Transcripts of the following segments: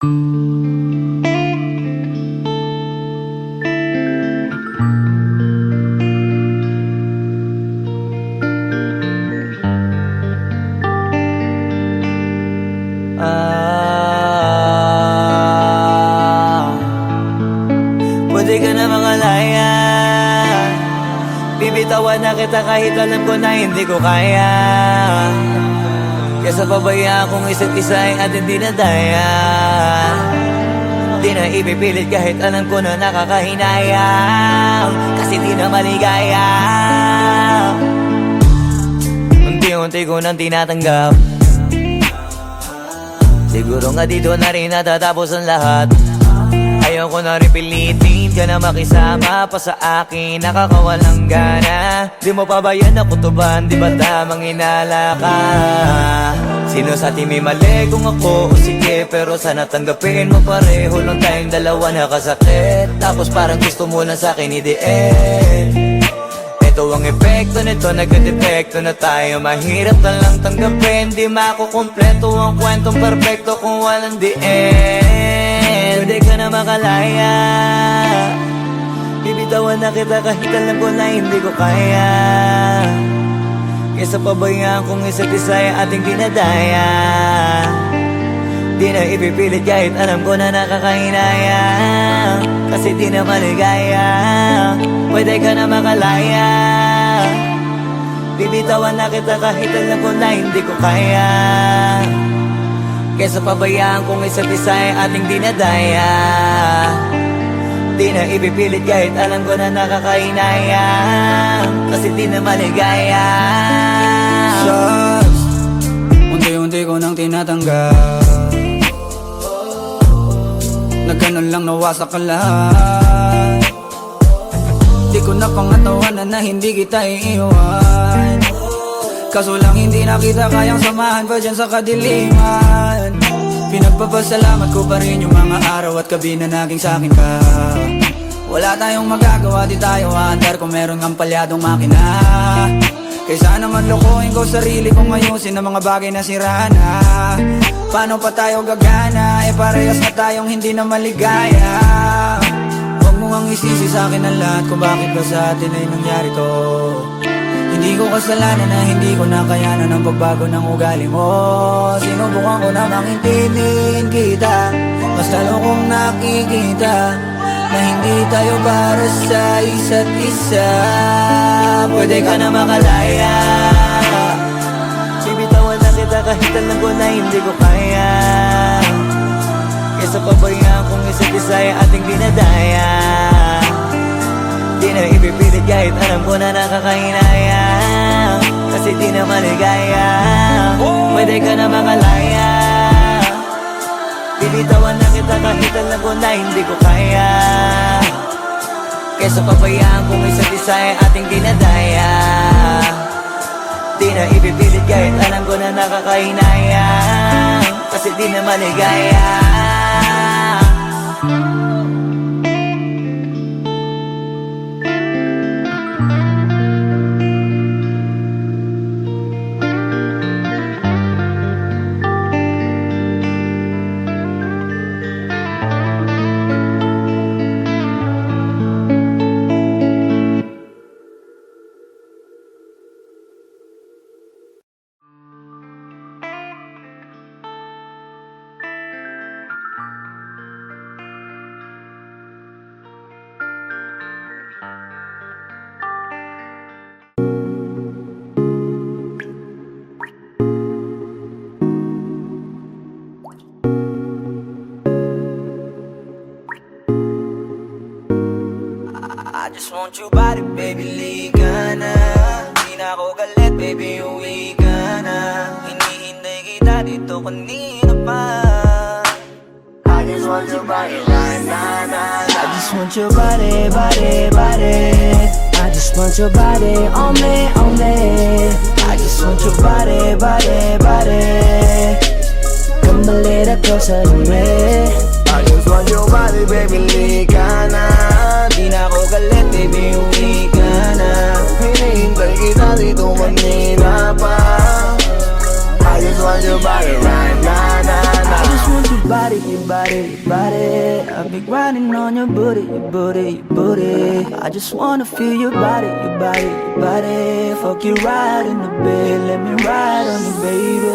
Pwede ka na makalaya, bibitawan na kita kahit alam ko na hindi ko kaya. Kesa pabayaan kung isa't isa ay ating dinadaya. Di na ipipilit kahit alam ko na nakakahinayang, kasi di na maligaya. Unti-unti ko nang tinatanggap, siguro nga dito na rin natatapos ang lahat. Ayaw ko na rin pilitin ka na makisama pa sa akin, nakakawalang gana. Di mo pa ba yan nakutuban, di ba tamang inala ka? Sino sa atin may mali kung ako o sige, pero sana tanggapin mo pareho lang tayong dalawa nakasakit. Tapos parang gusto mo lang sa akin i-end. Ito ang epekto nito, nagka-depekto na tayo. Mahirap na lang tanggapin, di makukumpleto ang kwentong perfecto kung walang the end. Pwede ka na makalaya, bibitawan na kita kahit alam ko na hindi ko kaya. Kesa pabayaan kung isa't isa ay ating dinadaya. Di na ipipilit kahit alam ko na nakakahinaya, kasi di na maligaya. Pwede ka na makalaya, bibitawan na kita kahit alam ko na hindi ko kaya. Kesa pabayaan kung isa't isa ay ating dinadaya. Di na ipipilit kahit alam ko na nakakahinaya, kasi di na maligaya. Shots, unti-unti ko nang tinatanggap, na ganun lang nawasak ka lahat. Di ko na pangatawanan na hindi kita iiwan, kaso lang hindi na kita kayang samahan pa dyan sa kadiliman. Pinagpapasalamat ko pa rin yung mga araw at gabi na naging sa'kin ka. Wala tayong magagawa, di tayo aandar kung meron ng palyadong makina. Kaysa naman lokohin ko sarili kong ayusin ang mga bagay na sira na. Paano pa tayo gagana, parehas na tayong hindi na maligaya. Huwag mo ang isisi sa'kin ang lahat kung bakit ba sa atin ay nangyari to. Hindi ko kasalanan na hindi ko nakayanan ang pagbago ng ugali mo. Sinubukan ko na maintindihin kita, mas lalo kong nakikita na hindi tayo para sa isa't isa. Pwede ka na makalaya, bibitawan na kita kahit alam ko na hindi ko kaya. Kesa pabayaan kung isa't isa ay ating dinadaya. Di na ipipilit kahit alam ko na nakakahinaya, kasi di na maligaya. Pwede ka na makalaya, bibitawan na kita kahit alam ko na hindi ko kaya. Kesa pabayaan kung isa't isa ay ating dinadaya. Di na ipipilit kahit alam ko na nakakahinaya, kasi di na maligaya. I just want your body, baby, liga na. Di na ako galit, baby, uwi ka na. Hinihintay kita dito kanina pa. I just want your body right now, now. I just want your body, body, body. I just want your body on me, on me. I just want your body, body, body. Come a little closer to me. I just want your body, baby, liga na. Di na ako galit, baby, uwi ka na. Hinihintay kita dito kanina pa. I just want your body right now, now, now. just want your body, your body, your body. I've been grinding on your booty, your booty, your booty. I just wanna feel your body, your body, your body. Fuck you right in the bed, let me ride on you, baby.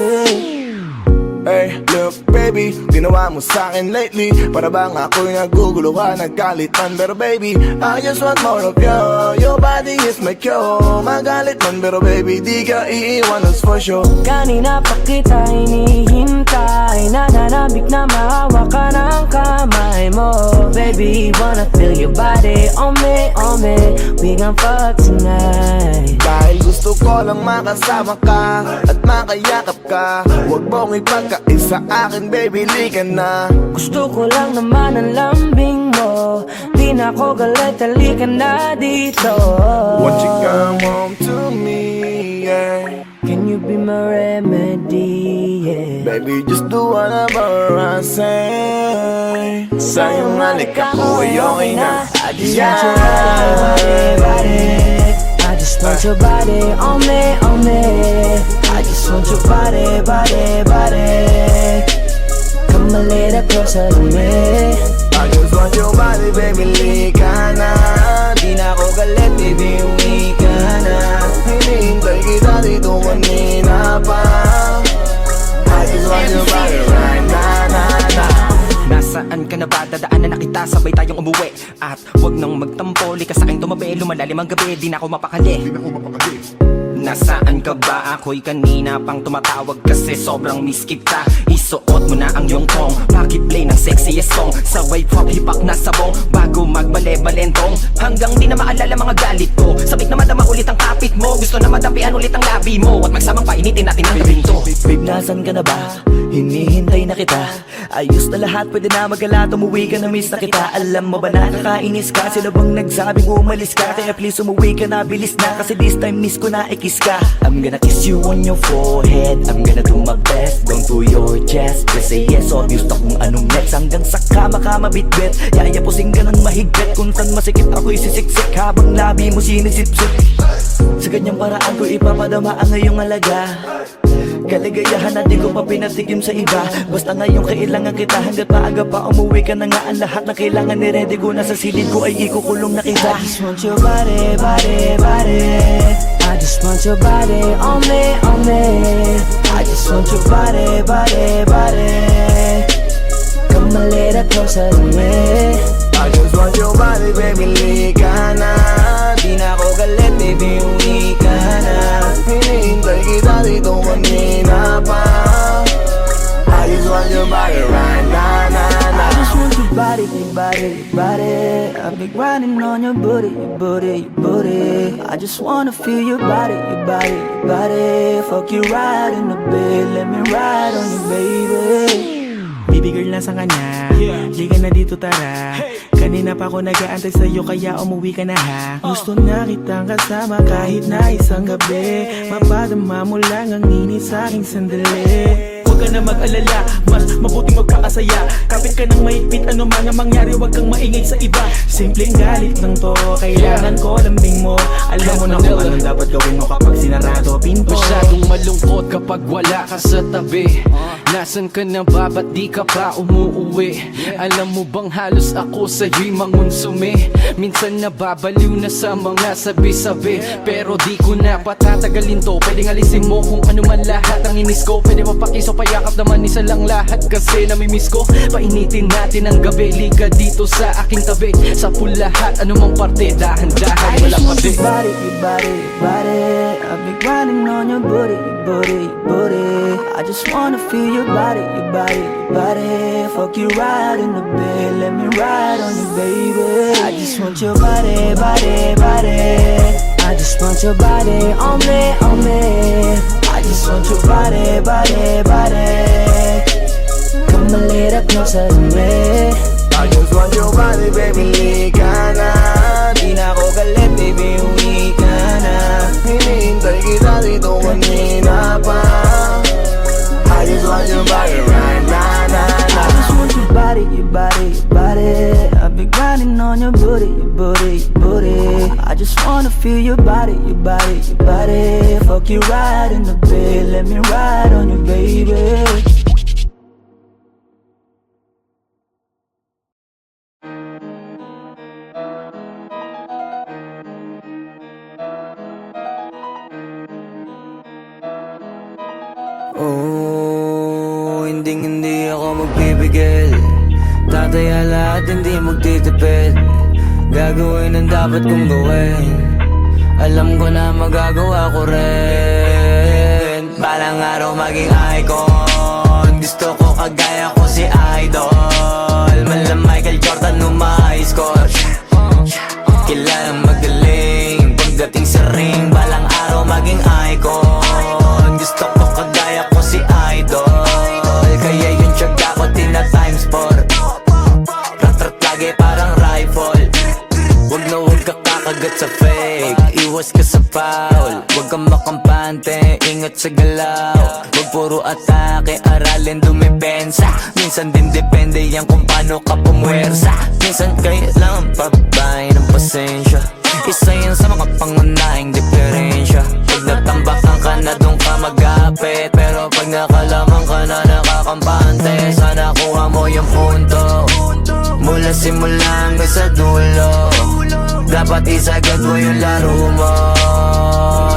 Hey, look baby, ginawa mo sa'kin lately para bang ako'y nagugulo ka, nagkalitan. Pero baby, I just want more of you. Your body is my cure. Magalit man pero baby, di ka iiwan, that's for sure. Kanina pa kita hinihintay, nananabik na mahawa ka ng kamay mo. Baby, wanna feel your body on me, on me. We gon' fuck tonight. Dahil gusto ko lang makasama ka at makayakap ka. Huwag mong ipagkaisa akin baby, lika na. Gusto ko lang naman ang lambing mo. Di na ako galit, halika na dito. Won't you come home to me, yeah. Can you be my remedy, yeah. Baby, just do whatever I say. Sa'yong halik ako ay okay na. I just want your body, body. I just want your body on me, on me. I just want your body, body, body. Come a little closer to me. I just want your body, baby, lika na. Di na ako galit, baby, uwi ka na. Hinihintay kita dito kanina pa. I just want your body right na, na, na. Nasaan ka na ba? Dadaanan na kita, sabay tayong umuwi. At wag nang magtampo, lika sa'king tumabi. Lumalalim ang gabi, di na ako mapakali. Nasaan ka ba? Ako'y kanina pang tumatawag kasi sobrang miss kita. Isuot mo na ang iyong tong, bakit play ng sexiest song? Sa wave hop hipak na sabong, bago magbale-balentong. Hanggang di na maalala mga galit ko, sabik na madama ulit ang kapit mo. Gusto na madampian ulit ang labi mo, at magsamang painitin natin ang gabing to. Babe, nasan ka na ba? Hinihintay na kita. Ayos na lahat, pwede na magala. Umuwi ka na, miss na kita. Alam mo ba nakakainis ka? Sino bang nagsabing umalis ka? Kaya please umuwi ka na, bilis na. Kasi this time miss ko na ikis ka. I'm gonna kiss you on your forehead. I'm gonna do my best, down to your chest. Just say yes, obvious na kung anong next. Hanggang sa kama ka mabitbit. Yayapusing ka ng mahigpit. Kung saan masikip ako'y sisiksik, habang labi mo sinisipsip. Sa ganyang paraan ko ipapadama ang ngayong alaga. Kaligayahan na di ko pa pinatikim sa iba. Basta ngayon kailangan kita, hanggat maaga pa umuwi ka na nga. Ang lahat na kailangan ni-ready ko na sa silid ko ay ikukulong na kita. I just want your body, body, body. I just want your body on me, on me. I just want your body, body, body. Come a little closer to me. I just want your body, baby, lika na. Di na ako galit, baby, uwi ka na. Hinihintay kita dito kanina pa. I just want your body right na, na, na. I just want your body, your body, your body. I've been grinding on your booty, your booty, your booty. I just wanna feel your body, your body, your body. Fuck you right in the bed, let me ride on you, baby. Baby girl, nasan ka na? Liga na dito, tara. Kanina pa ako nag-aantay sa'yo, kaya umuwi ka na ha. Gusto na kitang kasama kahit na isang gabi. Mapadama mo lang ang init sa'king sandali. Huwag ka na mag-alala, mas mabuting magkakasaya. Kapit ka ng mahigpit, ano man ang mangyari, huwag kang maingay sa iba. Simpleng galit lang to, kailangan ko lambing mo. Alam mo na kung anong dapat gawin mo kapag sinarado pinto. Masyadong malungkot kapag wala ka sa tabi. Nasaan ka na ba? Ba't di ka pa umuuwi? Alam mo bang halos ako sa'yo'y mangonsume? Minsan nababaliw na sa mga sabi-sabi, pero di ko na patatagalin to. Pwedeng alisin mo kung ano man lahat ang inis ko. Pwede mapakiso, payakap naman isa lang lahat. Kasi namimiss ko, painitin natin ang gabi. Liga dito sa aking tabi, sa full lahat, anumang parte, dahan-dahan, walang I just pati. want your body, your body, your body. I've been grinding on your booty, your booty, your booty. I just wanna feel your body, your body, your body. Fuck you right in the bed, let me ride on you, baby. I just want your body, body, body. I just want your body on me, on me. I just want your body, body, body. Come a little closer to me. I just want your body, baby, lika na. Di na ako galit, baby, uwi ka na. Hinihintay kita dito kanina pa. I just want your body right na, na, na. I just want your body, your body, your body. I've been grinding on your booty, your booty, your booty. I just wanna feel your body, your body, your body. Fuck you right in the bed, let me ride on you, baby. hindi ako magpipigil. Tataya lahat, hindi magtitipid. Gagawin ang dapat kong gawin. Alam ko na magagawa ko rin. Balang araw maging icon. Gusto ko kagaya ko si Idol. Mala Michael Jordan nung ma-high score. Kilalang magaling pagdating sa ring. Balang araw maging icon. Gusto ko kagaya ko si Idol. Kaya yung tiyaga ko tina times 4. Rat-rat lagi parang rifle. Wag na wag ka kakagat sa fake. Iwas ka sa foul. Wag kang makampante, ingat sa galaw. Wag puro atake, aralin dumipensa. Minsan din depende yan kung paano ka pumwersa. Minsan kailangan pabay ng pasensya. Isa yan sa mga pangunahing diferensya. Pag natambakan ka na doon ka magapit. Pero pag nakalaman ka na nakakampante, sana kuha mo yung punto. Mula simula hanggang sa dulo. Dapat isagad mo yung laro mo.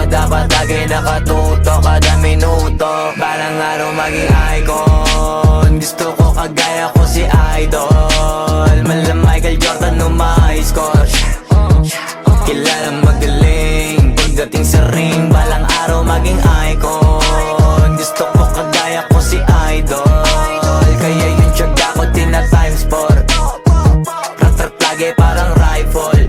Dapat lagi nakatuto kada minuto. Balang araw maging icon. Gusto ko kagaya ko si Idol. Mala Michael Jordan nung ma-high score. Kilalang magaling pagdating sa ring. Balang araw maging icon. Gusto ko kagaya ko si Idol. Kaya yung tiyaga ko tina times 4. Rat-rat lagi parang rifle.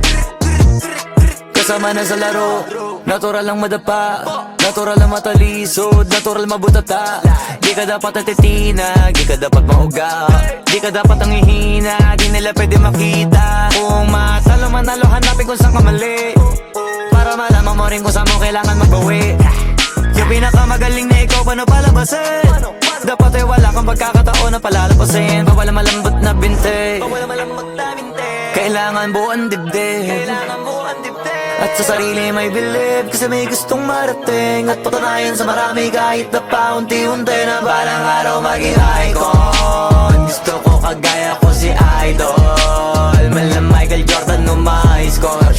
Kasama na sa laro, natural lang madapa, natural lang matalisod, natural mabutata. Di ka dapat natitinag, di ka dapat mauga, di ka dapat ang ihina, di nila pwede makita. Kung matalo manalo, hanapin kung saan ka mali, para malaman mo rin kung saan mo kailangan magbawi. Yung pinakamagaling na ikaw, paano palabasin? Dapat ay wala kang pagkakataon na palalapasin. Bawal malambot na binte, kailangan buuan dibdib. At sa sarili may believe, kasi may gustong marating. At patunayan sa marami kahit na paunti-unti na balang araw maging icon. Gusto ko kagaya ko si Idol. Mala Michael Jordan nung ma-high score.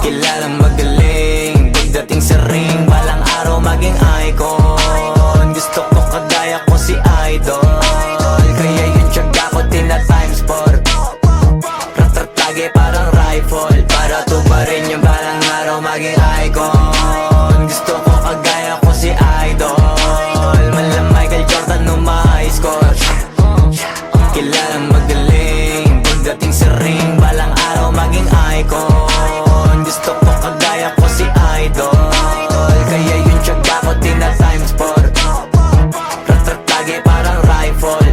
Kilalang magaling pagdating sa ring. Balang araw maging icon. Gusto ko kagaya ko si Idol. Kaya yung tiyaga ko tina times 4. Rat-rat lagi parang rifle. Para tuparin yung balang araw maging icon. Gusto ko kagaya ko si Idol. Mala Michael Jordan nung ma-high score. Kilalang magaling pagdating sa ring. Balang araw maging icon. Gusto ko kagaya ko si Idol. Kaya yung tiyaga ko tina times 4. Rat-rat lagi parang rifle.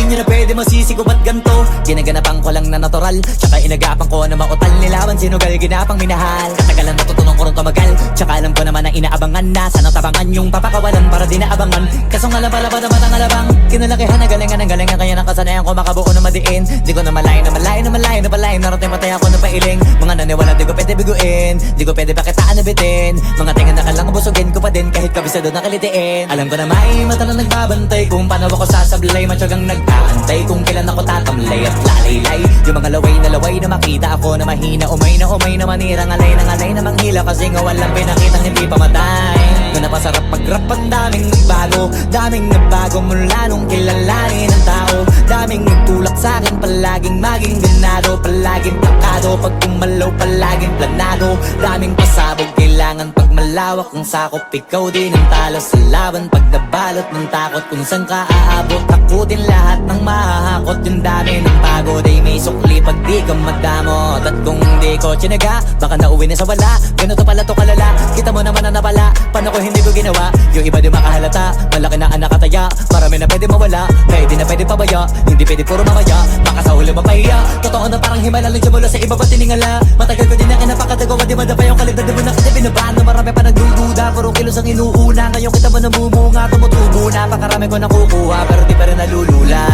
Di na pwede masisi ko ba't ganto. Ginaganapan ko lang na natural, tsaka inagapan ko na mautal. Nilawan sinugal, ginapang minahal. Katagalan natutunan ko rin tumagal, tsaka alam ko naman na inaabangan na. Sanang tabangan yung papakawalan para di naabangan. Kaso nga labalaban naman ang alabang. Kinalakihan na galingan ang galingan, kaya nakasanayan ko makabuo na madiin. Di ko na malayo na malayo na malayo na palayo. Narating matay ako na pailing. Mga naniwala di ko pwede biguin, di ko pwede pakitaan na bitin. Mga tingan na kalang busugin ko pa din, kahit kabisado na kalitiin. Alam ko na may mata na nagbabantay kung paano ako sasablay. Matyagang nag-aantay kung kailan ako tatamlay at lalaylay. Yung mga laway na makita ako na mahina. Umay na manirang alay na manghila. Kasi nga walang pinakitang hindi pamatay. Kung napasarap pag-rap ang daming nagbago mula nung kilalanin ang tao. Daming nagtulak sa'kin, palaging maging ganado. Palaging takado, pag kumalaw palaging planado. Daming pasabog, kailangan pag malawak ang sakop. Ikaw din ang talo sa laban, pag nabalot ng takot. Kung saan ka aabot, takutin lahat ng mahahakot. Yung dami ng pagod ay may sukli pag di ka madamot. At kung di ko tsinaga, baka nauwi na sa wala. Ganito pala to kalala, kita mo naman na napala. Paano ko hindi ko ginawa. Yung iba di makahalata, malaki na ang nakataya. Marami na pwede mawala, pwede na pwede pabaya. Hindi pwede puro mamaya, baka sa huli mapahiya. Totoo na parang himala lang siya mula sa iba pa tiningala. Matagal ko din na kinapakatagawa, di madapa yung kalibad. Di mo na kasi binabano, marami pa nagdududa. Puro kilos ang inuuna, ngayon kita mo namumunga. Tumutubo na, pakarami ko nakukuha, pero di pa rin nalulula.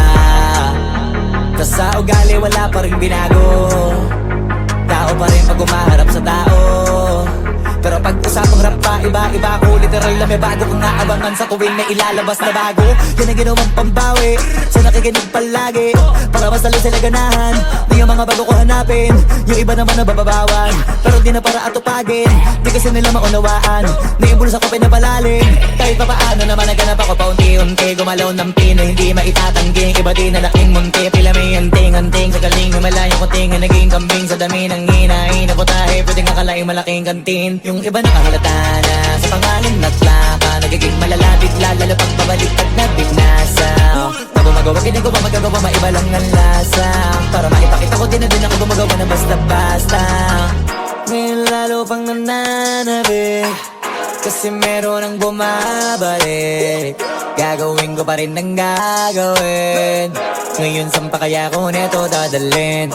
Tas sa ugali wala pa rin binago. Tao pa rin pag umaharap sa tao. Pero pag usapang rap pa, iba-iba ko. Literal na may bago kong naabangan sa tuwing may ilalabas na bago. Yan ang ginawang pambawi, so nakikinig palagi. Para mas lalo sila ganahan, di yung mga bago ko hanapin. Yung iba naman nabababawan, pero di na para atupagin. Di kasi nila maunawaan, na yung bulsa ko pinapalalim. Kahit pa paano naman naganap ako paunti-unti. Gumalaw ng pino, hindi maitatanggi. Iba din na laking munti, pila may anting-anting. Sa galing humalayang kunting, naging kambing. Sa dami ng hinahin, naputahe, pwedeng akalaing malaking kantin. Yung iba nakahalata na sa pangalan at laka. Nagiging malalapit, lalo pag pabaliktad na binasa. Na gumagawa, ginagawa, magagawa, maiba lang ang lasa. Para maipakita ko din na din ako gumagawa na basta-basta. Ngayon lalo pang nananabik, kasi meron ang bumabalik. Gagawin ko pa rin ang gagawin. Ngayon saan pa kaya ko neto dadalhin?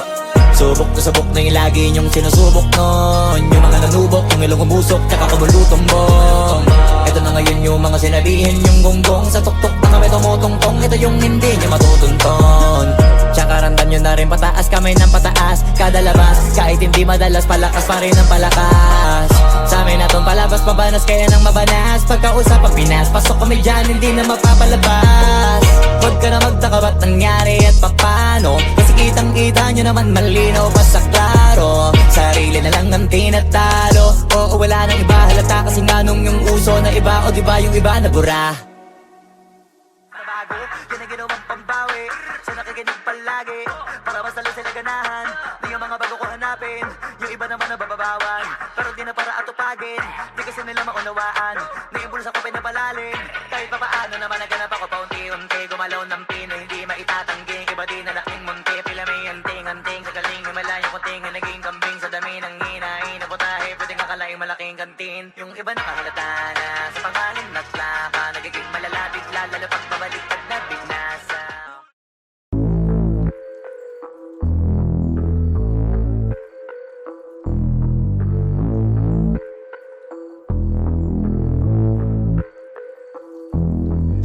Subok to subok na yung lagi niyong sinusubok nun. Yung mga nanubok, yung ilong umusok, tsaka kumulutong bong. Ito na ngayon yung mga sinabihin yung gonggong. Sa tuktok na kami tumutungtong, ito yung hindi niya matutunton. Tsaka randan nyo na rin pataas, kamay ng pataas. Kada labas, kahit hindi madalas, palakas pa rin ang palakas. Sa amin na tong palabas, pabanas kaya nang mabanas. Pagkausap ang Pinas, pasok kami dyan, hindi na mapapalabas. Huwag ka na magtaka ba't nangyari at papano, kasi kitang-kita nyo naman malinaw pa sa klaro. Sarili na lang ang tinatalo. Oo, wala nang iba halata, kasi nga nung yung uso na iba. O diba yung iba na bura? Bago, yan ang ginawang pambawi, so nakikinig palagi. Para mas lalo sila ganahan, di yung mga bago ko hanapin. Yung iba naman nabababawan, pero di na para atupagin. Di kasi nila maunawaan, na yung bulsa ko pinapalalim. Kahit pa paano naman naganap ako paunti-unti. Gumalaw ng pino, hindi maitatanggi. Iba din na laking munti, pila may anting-anting. Sa galing humalayang kunting, naging kambing. Sa dami ng hinahin, naputahe, pwedeng akalaing malaking kantin. Yung iba nakahalata na sa pangalan at laka. Nagiging malalapit, lalo pag pabaliktad na binasa.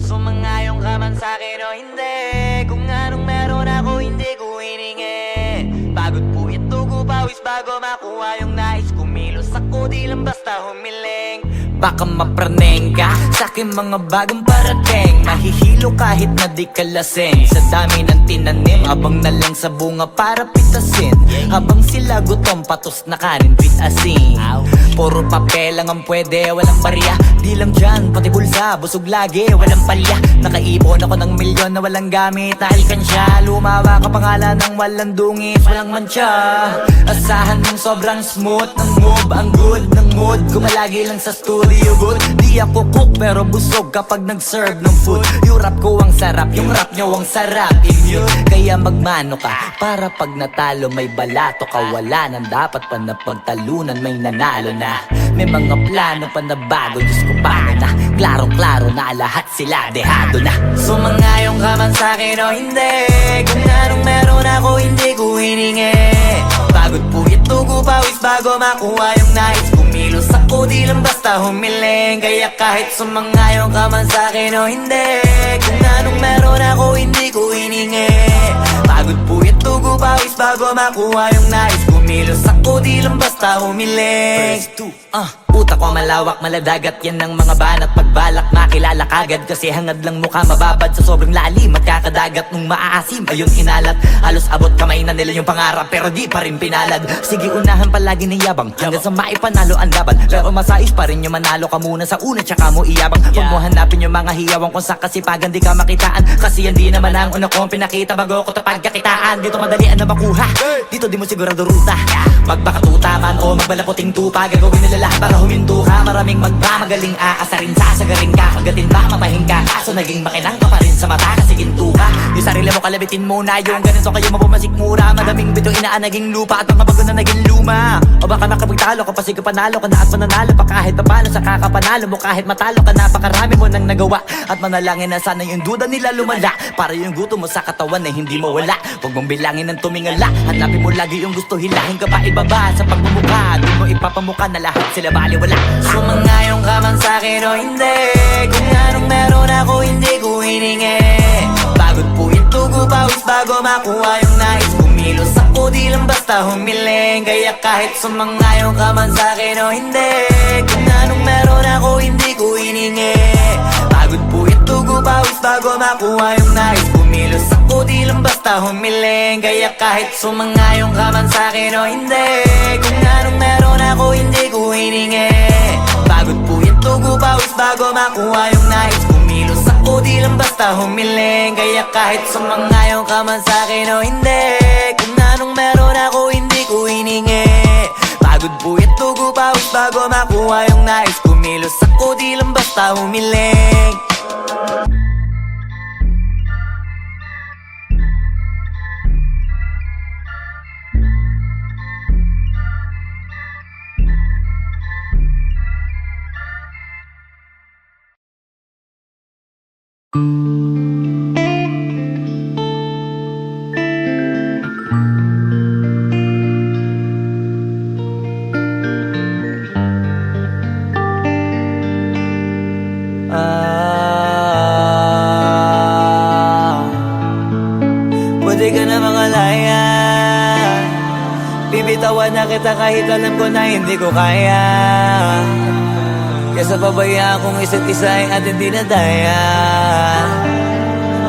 Sumangayong ka man sa'kin o hindi, kung anong meron ako hindi ko hiningi. Pagod po ito ko pawis bago makuha yung nais. Kumilos ako di lang basta humiling. Baka mapraneng ka sa'king mga bagong parating. Mahihilo kahit na di ka lasing. Sa dami ng tinanim, habang na lang sa bunga para pitasin. Habang sila gutom, patos na kanin with asin. Puro papel lang ang pwede, walang barya. Di lang dyan, pati bulsa, busog lagi, walang palya. Nakaipon ako ng milyon na walang gamit na alkansya. Lumawa ka pangalan ng walang dungis, walang mancha. Asahan mong sobrang smooth ng move, ang good ng mood. Gumalagi lang sa studio booth. Di ako cook pero busog kapag nag-serve ng food. Yung rap ko ang sarap, yung rap nyo ang sarap. Immune, kaya magmano ka para pag natalo may balato ka. Wala nang dapat pa na pagtalunan, may nanalo na. May mga plano pa na bago, Diyos ko paano na. Klarong-klaro na lahat sila dehado na. Sumangayong ka man sa'kin o hindi, kung anong meron ako hindi ko hiningi. Pagod po ito ko pawis bago makuha yung nais. Kumilos ako di lang basta humiling. Kaya kahit sumangayong ka man sa'kin o hindi, kung anong meron ako hindi ko hiningi. Pagod po ito ko pawis bago makuha yung nais. Kumilos ako di lang basta humiling. Utak ko malawak, maladagat, yan ang mga banat. Pagbalak makilala kagad, kasi hangad lang mukha mababad. Sa sobrang lalim, magkakadagat nung maaasim. Ayun inalat, halos abot kamay na nila yung pangarap, pero di pa rin pinalad. Sige unahan palagi ng yabang, hanggang sa maipanalo ang laban. Pero masais pa rin yung manalo ka muna sa una, tsaka mo iyabang. Huwag mo hanapin yung mga hiyawang kung sa kasipagan di ka makitaan. Kasi yan di naman ang una kong pinakita bago ko tapagkakitaan. Dito madalian na makuha, dito di mo sigurado ruta. Magbakatuta man o magbalaputing tupa, gagawin nila lahat para huminto ka. Maraming magmamagaling aasarin, sasagaring ka. Kagatin ba mamahing ka, kaso naging makinang ka pa rin sa mata kasi ginto ka. Yung sarili mo kalabitin muna, yung ganito kayo mapumasik mura. Madaming bito inaan naging lupa at mga bago na naging luma. O baka makapagta talo ka pa, sige panalo ka na at mananalo pa kahit papalo sa kakapanalo mo. Kahit matalo ka, napakarami mo nang nagawa. At manalangin na sana yung duda nila lumala, para yung gutom mo sa katawan ay hindi mawala. Huwag mong bilangin ng tumingala, hanapin mo lagi yung gusto, hilahin ka pa ibaba sa pagmumukha. Doon mo ipapamuka na lahat sila baliwala. Sumangayong ka man sa'kin o hindi, kung anong meron ako hindi ko hiningi. Pagod po itugo pawis bago makuha yung nais. Kumilos ako di lang basta humiling. Kaya kahit sumangayong ka man sa'kin o hindi, kung anong meron ako hindi ko hiningi. Pagod po itugo pawis bago makuha yung nais. Kumilos ako di lang basta humiling. Kaya kahit sumangayong ka man sa'kin o hindi, kung anong meron ako hindi ko hiningi. Pagod po itugo pawis bago makuha yung nais. Kumilos ako di lang basta humiling. Kaya kahit sumangayong ka man sa'kin o hindi, kung anong meron ako hindi ko hiningi. Pagod po itugo pawis bago makuha yung nais. Kumilos ako di lang basta humiling. Pwede ka na makalaya, bibitawan na kita kahit alam ko na hindi ko kaya. Kesa pabayaan kong isa't isa ay ating dinadaya.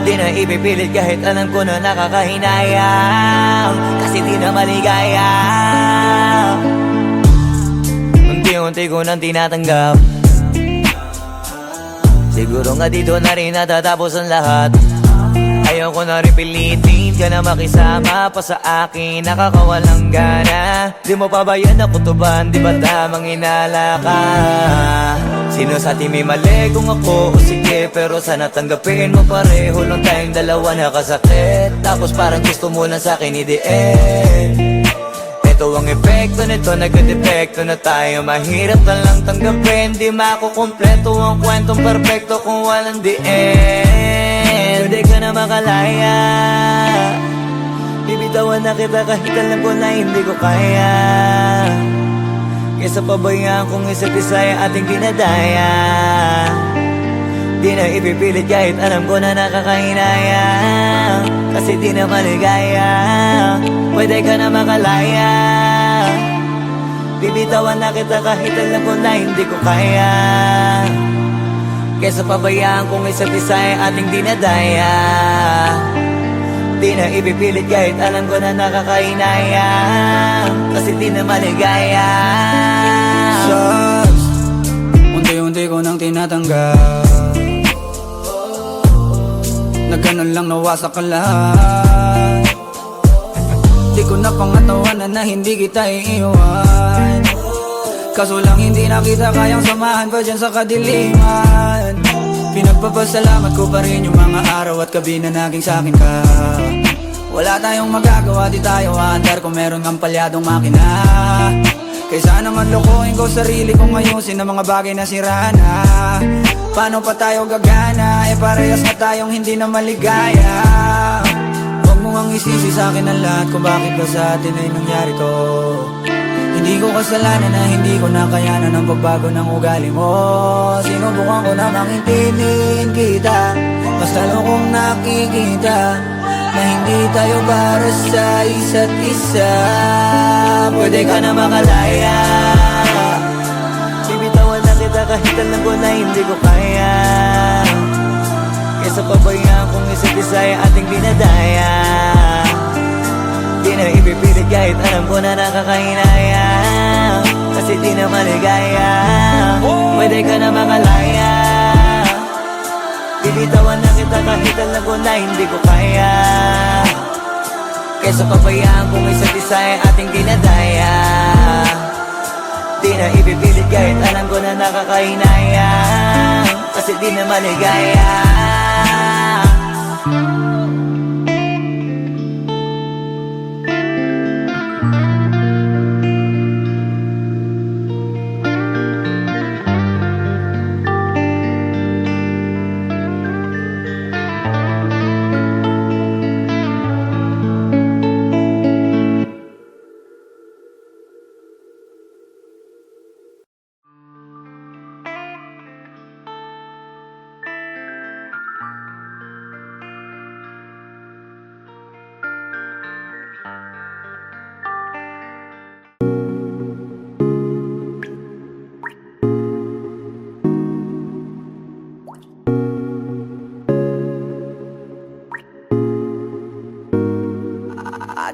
Di na ipipilit kahit alam ko na nakakahinayang, kasi di na maligaya. Unti-unti ko nang tinatanggap, siguro nga dito na rin natatapos ang lahat. Ayaw ko na rin pilitin ka na makisama pa sa akin, nakakawalang gana. Di mo pa ba yan nakutuban, di ba tamang inala ka? Sino sa atin may mali kung ako o sige, pero sana tanggapin mo pareho lang tayong dalawa nakasakit. Tapos parang gusto mo na sa akin i-end. Ito ang epekto nito, nagka-depekto na tayo. Mahirap na lang tanggapin, di makukumpleto ang kwentong perfecto kung walang the end. Pwede ka na makalaya, bibitawan na kita kahit alam ko na hindi ko kaya. Kesa pabayaan kong isa't isa ay ating dinadaya. Di na ipipilit kahit alam ko na nakakahinaya, kasi di na maligaya. Pwede ka na makalaya, bibitawan na kita kahit alam ko na hindi ko kaya. Kesa pabayaan kong isa't isa ay ating dinadaya. Di na ipipilit kahit alam ko na nakakahinaya, kasi di na maligaya. Sus, unti-unti ko nang tinatanggap, na ganun lang nawasak ka lahat. Di ko na pangatawanan na hindi kita iiwan, kaso lang hindi na kita kayang samahan pa dyan sa kadiliman. Pinagpapasalamat ko pa rin yung mga araw at gabi na naging sa'kin ka. Wala tayong magagawa, di tayo aandar kung meron kang palyadong makina. Kaysa naman lokohin ko sarili kong ayusin ang mga bagay na sira na. Paano pa tayo gagana, parehas na tayong hindi na maligaya. Huwag mo ang isisi sa'kin ang lahat kung bakit ba sa atin ay nangyari to. Hindi ko kasalanan na hindi ko nakayanan ang pagbago ng ugali mo. Sinubukan ko namang intindihin kita, basta lang kong nakikita na hindi tayo para sa isa't isa. Pwede ka na makalaya, bibitawan na kita kahit alam ko na hindi ko kaya. Kesa pabayaan kong isa't isa ay ating dinadaya. Di na ipipilit kahit alam ko na nakakahinaya, kasi di na maligaya. Pwede ka na makalaya, bibitawan na kita kahit alam ko na hindi ko kaya. Kesa pabayaan kong isa't isa ay ating dinadaya. Di na ipipilit kahit alam ko na nakakahinaya, kasi di na maligaya.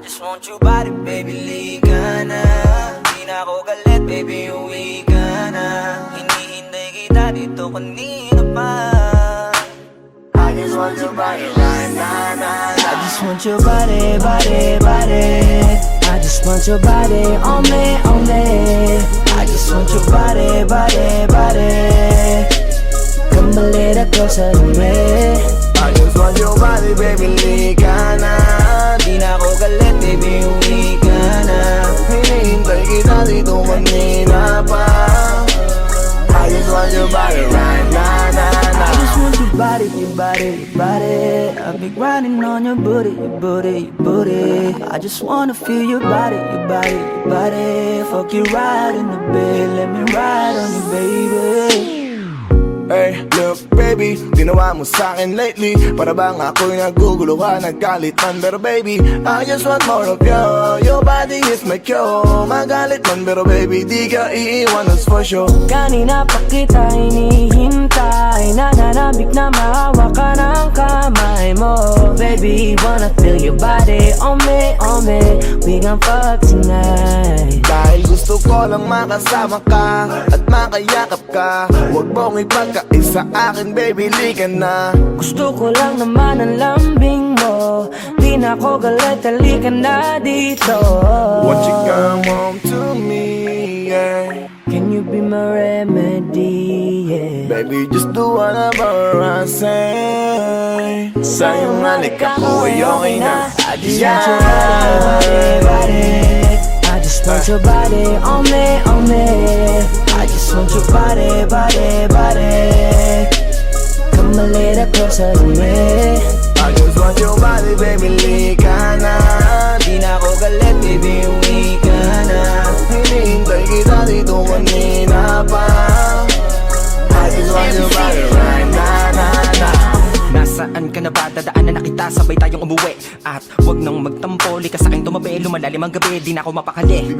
just want your body, baby, lika na. Di na ako galit, baby, uwi ka na. Hinihintay kita dito kanina pa. I just want your body right now, nah, I just want your body, body, body. I just want your body on me, on me. I just want your body, body, body. Come a little closer to me. I just want your body, baby, lika na. Di na ako galit, baby, uwi ka na. Hinihintay kita dito kanina pa. I just want your body right now, nah, I just nah. want your body, your body, your body. I've been grinding on your booty, your booty, your booty. I just wanna feel your body, your body, your body. Fuck you right in the bed, let me ride on you, baby. Hey, look baby, ginawa mo sa'kin lately para bang ako'y naguguluhan, nagkalitan. Pero baby, I just want more of you. Your body is my cure. Magalit man pero baby, di ka iiwan, that's for sure. Kanina pa kita hinihintay, nananabik na mahawa ka ng kamay mo. Baby, wanna feel your body on me, on me. We gon' fuck tonight. Dahil gusto ko lang makasama ka at makayakap ka. Huwag mong ipagkaisa akin, baby, lika na. Gusto ko lang naman ang lambing mo. Di na ako galit, halika na dito. Won't you come home to me, yeah. Can you be my remedy, yeah. Baby, just do whatever I say. Sa'yong halik ako ay okay na. I just want your body, body. I just want your body on me, on me. I just want your body, body, body. Come a little closer to me. I just want your body, baby, lika na. Di na ako galit, baby, uwi ka na. Hinihintay kita dito kanina pa. I just want your body right now, nah, nah. Nasaan ka na ba? Dadaanan na kita, sabay tayong umuwi. At wag nang magtampo, lika sa'king tumabi. Lumalalim ang gabi, di na ako mapakali.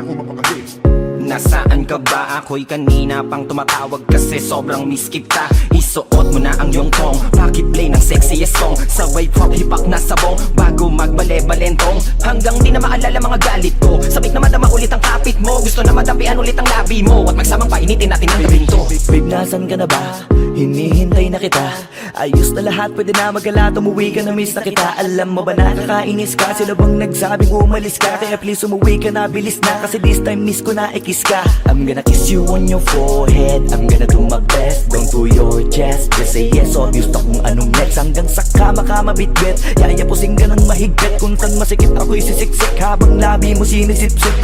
Nasaan ka ba? Ako'y kanina pang tumatawag kasi sobrang miss kita. Isuot mo na ang iyong tong, pakiplay ng sexiest song. Sabay pop hipak na sabong, bago magbale-balentong. Hanggang di na maalala mga galit ko. Sabik na madama ulit ang kapit mo. Gusto na madampian ulit ang labi mo. At magsamang painitin natin ang gabing to. Babe, nasan ka na ba? Hinihintay na kita. Ayos na lahat, pwede na magala. Umuwi ka na, miss na kita. Alam mo ba nakakainis ka? Sila bang nagsabing umalis ka? Kaya please umuwi ka na, bilis na. Kasi this time miss ko na, kiss ka. I'm gonna kiss you on your forehead. I'm gonna do my best, down to your chest. Just say yes, obvious na kung anong next. Hanggang sa kama ka mabitbit. Yayapusing ka ng mahigpit. Kung saan masikip ako'y sisiksik. Habang labi mo sinisipsip.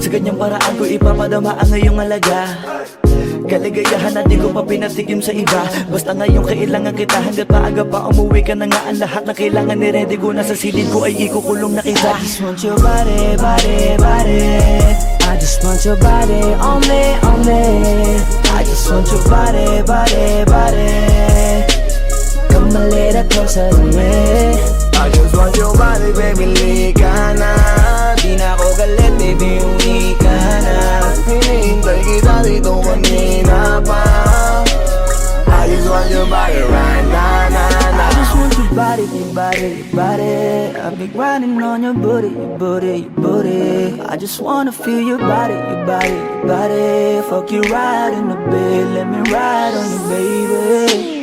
Sa ganyang paraan ko ipapadama ang ngayong alaga. Kaligayahan na di ko pa pinatikim sa iba. Basta ngayon kailangan kita. Hanggat maaga pa umuwi ka na nga. Ang lahat na kailangan ni ready ko. Nasa silid ko ay ikukulong na kita. I just want your body, body, body. I just want your body on me, on me. I just want your body, body, body. Come a little closer to me. I just want your body, baby, lika na. Di na ako galit, baby, uwi ka na. Hinihintay kita dito kanina pa. I just want your body right now, nah, I just nah. want your body, your body, your body. I've been grinding on your booty, your booty, your booty. I just wanna feel your body, your body, your body. Fuck you right in the bed, let me ride on you, baby.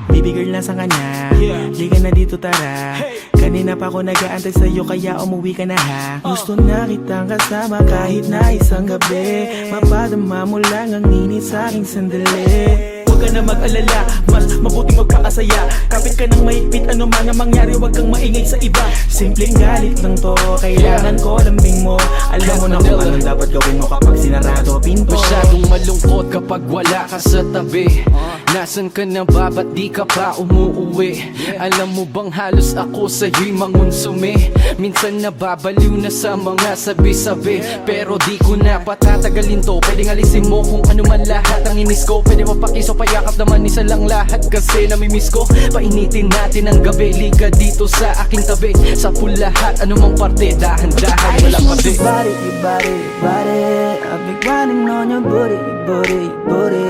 Baby girl, nasa ka na? Liga na dito, tara. Kanina pa ako nag-aantay sa'yo, kaya umuwi ka na ha. Gusto na kitang kasama kahit na isang gabi. Mapadama mo lang ang init sa'king sandali. Huwag ka na mag-alala, mas mabuting magpakasaya. Kapit ka ng mahigpit, ano man ang mangyari, huwag kang maingay sa iba. Simpleng galit lang to, kailangan ko lambing mo. Alam mo na kung anong dapat gawin mo kapag sinarado pinto. Masyadong malungkot kapag wala ka sa tabi. Nasaan ka na ba? Ba't di ka pa umuuwi? Alam mo bang halos ako sa'yo'y mangonsume? Minsan nababaliw na sa mga sabi-sabi. Pero di ko na patatagalin to. Pwedeng alisin mo kung ano man lahat ang inis ko. Pwede mapakiso, payakap naman isa lang lahat. Kasi namimiss ko. Painitin natin ang gabi. Liga dito sa aking tabi. Sa lahat, anumang parte, dahan-dahan, I walang just want pati. your body, your body, your body. I've been grinding on on your booty, your booty, your booty.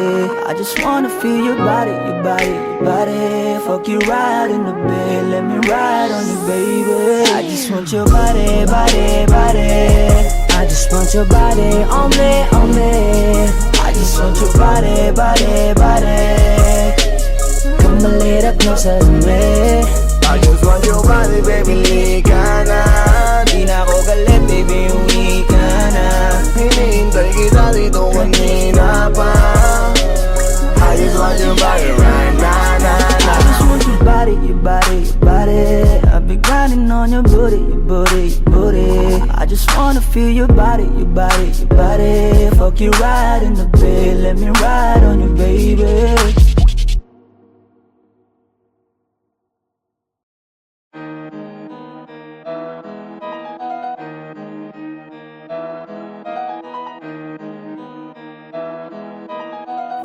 I just wanna feel your body, your body, your body. Fuck you right in the bed, let me ride on you, baby. I just want your body, body, body. I just want your body on me, on me. I just want your body, body, body. Come a little closer to me. I just want your body, baby, lika na. Di na ako galit, baby, uwi ka na. Hinihintay kita dito kanina pa. I just want your body right now, I just want your body, your body, your body. I've been grinding on your booty, your booty, your booty. I just wanna feel your body, your body, your body. Fuck you right in the bed, let me ride on you, baby.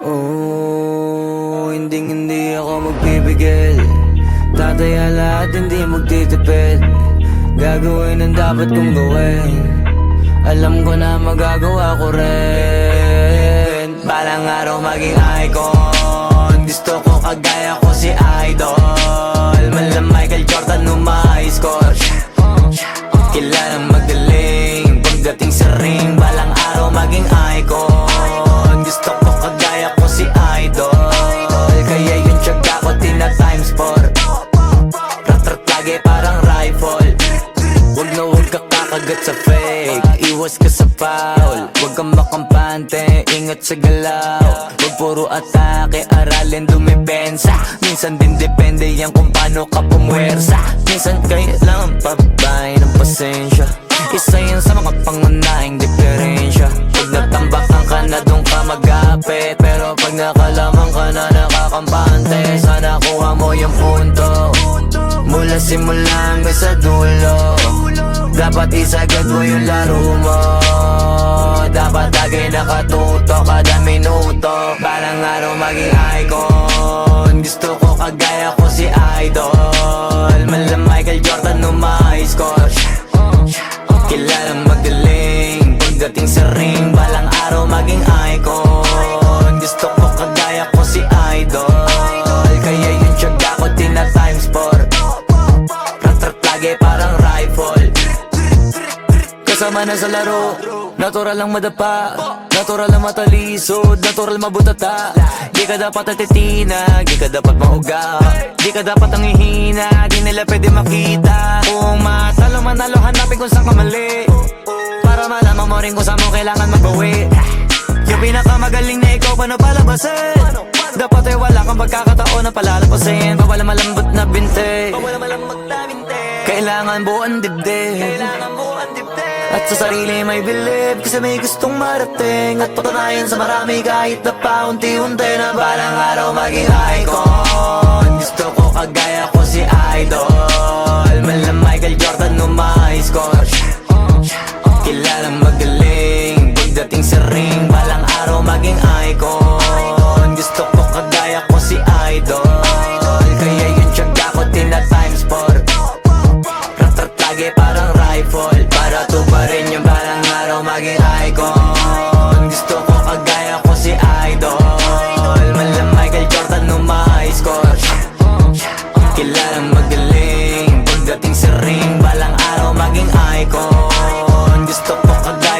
Oh, hindi ako magpipigil. Tataya lahat, hindi magtitipid. Gagawin ang dapat kong gawin. Alam ko na magagawa ko rin. Balang araw maging icon. Gusto ko kagaya ko si Idol. Malam Michael Jordan nung ma-high score. Kilalang magaling pagdating sa ring. Balang araw maging icon. Gusto ko kagaya ko si Idol. Kaya yung tiyaga ko tina times 4. Rat-rat lagi parang rifle. Wag na wag ka kakagat sa fake. Iwas ka sa foul. Wag kang makampante, ingat sa galaw. Wag puro atake, aralin dumipensa. Minsan din depende yan kung paano ka pumwersa. Minsan kailangan pabay ng pasensya. Isa yan sa mga pangunahing diferensya. Pag natambakan ka na doon ka mag-apit. Pero pag nakalaman ka na nakakampante, sana kuha mo yung punto. Mula simula hanggang sa dulo. Dapat isagad mo yung laro mo. Dapat lagi nakatuto kada minuto. Balang araw maging icon. Gusto ko kagaya ko si Idol. Malam Michael Jordan nung ma-high score. Kilalang magaling pagdating sa ring. Balang araw maging icon. Gusto ko kagaya ko si Idol. Kaya yung tiyaga ko tina times 4. Rat-rat lagi parang rifle. Kasama na sa laro, natural lang madapa. Natural lang matalisod, natural mabutata. Di ka dapat atitina, di ka dapat mauga. Di ka dapat ang ihina, di nila pwede makita. Kung matalo manalo, hanapin kung saan ka mali. Para malaman mo rin kung saan mo kailangan magbawi. Yung pinakamagaling na ikaw, paano palabasin? Dapat ay wala kang pagkakataon na palalapasin. Bawal malambot na binte. Kailangan buuan dibdib. At sa sarili may believe. Kasi may gustong marating. At patunayan sa marami kahit na paunti-unti. Na balang araw maging icon. Gusto ko kagaya ko si Idol. Malam Michael Jordan nung ma-high score. Kilalang magaling pagdating sa ring. Balang araw maging icon. Gusto ko kagaya ko si Idol. Kaya yung tiyaga ko tina times 4. Rat-rat lagi parang rifle. Para tuparin yung balang araw maging icon. Gusto ko kagaya ko si Idol. Malam Michael Jordan nung ma-high score. Kilalang magaling pagdating sa ring. Balang araw maging icon. Gusto ko kagaya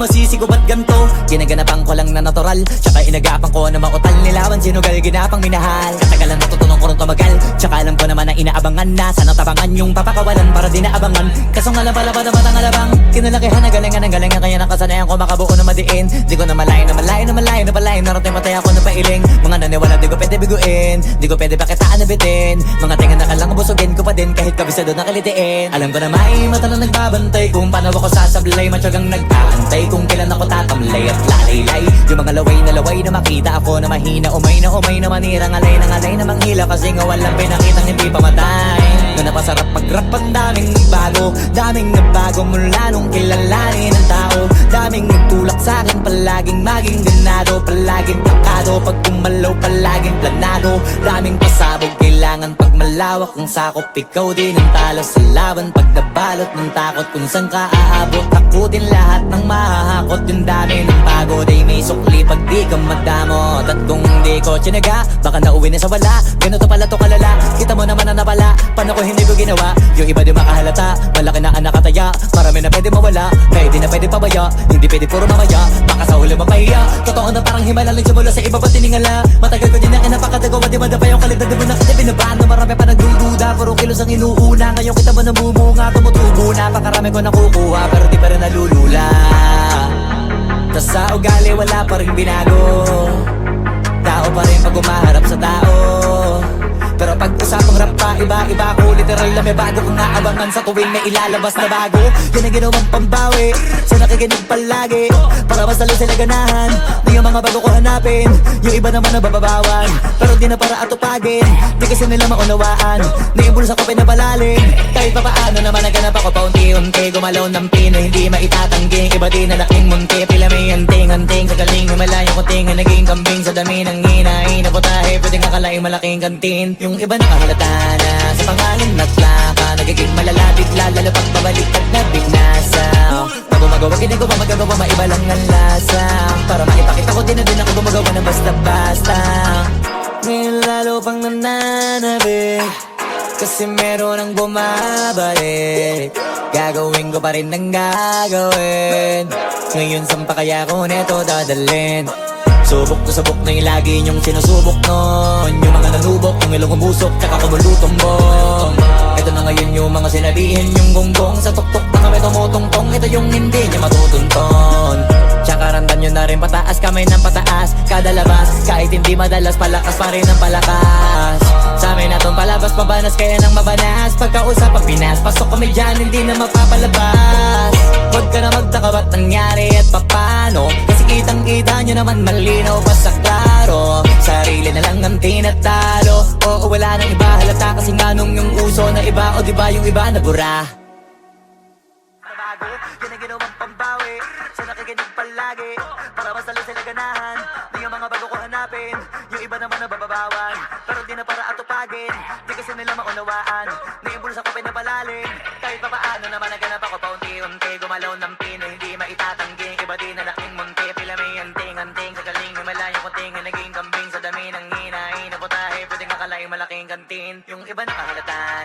masisi ko ba't ganto? Ginaganapan ko lang na natural, tsaka inagapan ko na mautal. Nilawan sinugal, ginapang minahal. Katagalan natutunan ko rin tumagal, tsaka alam ko naman na inaabangan na. Sana tabangan yung papakawalan para di naabangan. Kaso nga lang pala ba naman ang alabang kinalakihan na galingan ng galingan, kaya nakasanayan ko makabuo na madiin. Di ko na malayo na malayo na malayo na palayo. Narating matay ako na pailing. Mga naniwala di ko pwede biguin, di ko pwede pakitaan na bitin. Mga tinga na kalang busugin ko pa din kahit kabisado na kalitiin. Alam ko na may mata na nagbabantay kung paano ako sasablay. Matyagang nag-aantay kung kailan ako tatamlay at lalaylay. Yung mga laway na makita ako na mahina, umay na manira. Ngalay na manghila kasi nga walang pinakitang hindi pamatay. Na napasarap mag-rap ang daming nagbago mula nung kilalanin ang tao. Daming nagtulak sa'kin, palaging maging ganado, palaging takado. Pag kumalaw, palaging planado. Daming pasabog, kailangan pag malawak ang sakop. Ikaw din ang talo sa laban pag nabalot ng takot. Kung saan ka aabot, takutin lahat ng mahahakot. Yung dami ng pagod ay may sukli pag di ka madamot. At kung di ko tsinaga, baka nauwi na sa wala. Ganito pala to kalala, kita mo naman na napala. Paano ko hindi ko ginawa? Yung iba di makahalata, malaki na ang nakataya. Marami na pwede mawala, kaya di na pwede pabaya. Hindi pwede puro mamaya, baka sa huli mapahiya. Totoo na parang himala lang simula sa iba pa tiningala. Matagal ko din na kinapakadagawa, di madapa yung kalidad. Di mo na kita binabaan na marami pa nagdududa. Puro kilos ang inuuna, ngayon kita mo namumunga. Tumutubo na, pakarami ko nakukuha, pero di pa rin nalulula. Tas sa ugali wala pa rin binago. Tao pa rin pag umaharap sa tao. Pero pag usapang rap pa, iba-iba ko. Literal na may bago kong naabangan sa tuwing may ilalabas na bago. Yan ang ginawang pambawi sa nakikinig palagi, para mas lalo sila ganahan na yung mga bago ko hanapin. Yung iba naman nabababawan, pero di na para atupagin. Di kasi nila maunawaan na yung bulsa ko pinapalalim. Kahit pa paano naman naganap ako paunti-unti. Gumalaw ng pino, hindi maitatanggi. Iba di na laking munti, pila may anting-anting. Sa galing malayo ko tinga, naging kambing sa dami ng hinahin. Naputahe, pwedeng akalaing malaking kantin. Yung iba nakahalata na sa pangalan at plaka. Nagiging malala, bigla, lalo pag pabaliktad na bignasa. Pag gumagawa, ginagawa, magagawa, maiba lang ang lasa. Para maipakita ko din na din ako gumagawa ng basta-basta. Ngayon lalo pang nananabik, kasi meron ang bumabalik. Gagawin ko pa rin ang gagawin. Ngayon saan pa kaya ko neto dadalhin? Subok to sabok na yung lagi niyong sinusubok nun. Yung mga nanubok, yung ilong umusok, tsaka kumulutumbong. Ito na ngayon yung mga sinabihin yung gonggong. Sa tuktok na kami tumutungtong, ito yung hindi niya matutunton. Tsaka randan nyo na rin pataas, kamay ng pataas. Kada labas, kahit hindi madalas, palakas pa rin ang palakas. Sa amin natong palabas, pabanas, kaya nang mabanas. Pagkausap ang Pinas, pasok kami dyan, hindi na mapapalabas. Huwag ka na magtaka ba't nangyari at papano, kasi kitang-kita nyo naman malinaw pa sa klaro. Sarili na lang ang tinatalo. Oo, wala nang iba halata, kasi nga nung yung uso na iba. O diba yung iba nabura? Nabago, yan ang ginawang pambawi sa nakikinig palagi, para mas lalo sila ganahan na yung mga bago ko hanapin. Yung iba naman nabababawan, pero di na para atupagin. Di kasi nila maunawaan na yung bulsa ko pinapalalim. Kahit pa paano naman naganap ako paunti-unti. Gumalaw ng pino, hindi maitatanggi. Iba di na laking munti, pila may anting-anting. Sa galing may malayo ko tinga, naging kambing sa dami ng hinahin. Naputahe, pwedeng akalaing malaking kantin. Yung iba nakahalata